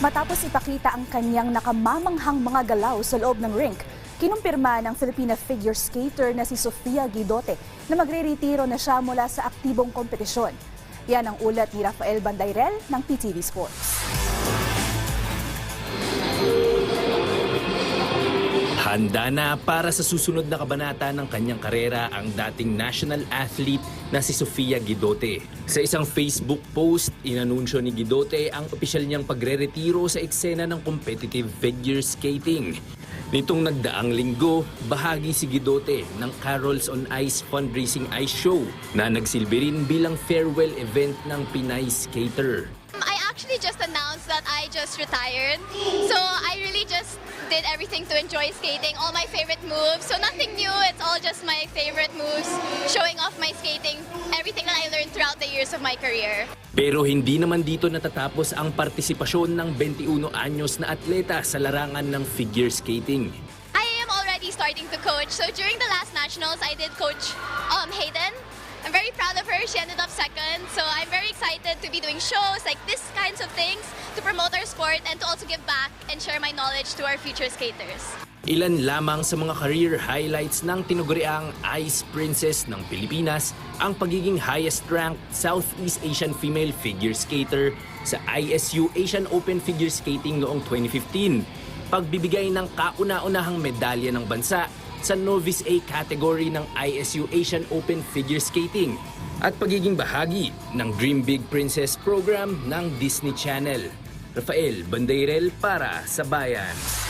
Matapos ipakita ang kanyang nakamamanghang mga galaw sa loob ng rink, kinumpirma ng Filipina figure skater na si Sofia Guidote na magre-retiro na siya mula sa aktibong kompetisyon. Yan ang ulat ni Rafael Bandairel ng PTV Sports. Handa na para sa susunod na kabanata ng kanyang karera ang dating national athlete na si Sofia Guidote. Sa isang Facebook post, inanunsyo ni Guidote ang opisyal niyang pagre-retiro sa eksena ng competitive figure skating. Nitong nagdaang linggo, bahagi si Guidote ng Carols on Ice fundraising ice show na nagsilbi rin bilang farewell event ng Pinay skater. I actually just announced that I just retired. So I really just did everything to enjoy skating, all my favorite moves. So nothing new, it's all just my favorite moves, showing off my skating, everything that I learned throughout the years of my career. Pero hindi naman dito natatapos ang partisipasyon ng 21 anyos na atleta sa larangan ng figure skating. I am already starting to coach. So during the last nationals, I did coach Hayden. I'm very proud of her. She ended up second. So I'm very excited to be doing shows like this kinds of things to promote our sport and to also give back and share my knowledge to our future skaters. Ilan lamang sa mga career highlights ng tinuguriang Ice Princess ng Pilipinas ang pagiging highest-ranked Southeast Asian female figure skater sa ISU Asian Open Figure Skating noong 2015, pagbibigay ng kauna-unahang medalya ng bansa sa Novice A category ng ISU Asian Open Figure Skating at pagiging bahagi ng Dream Big Princess program ng Disney Channel. Rafael Bandairel para sa Bayan.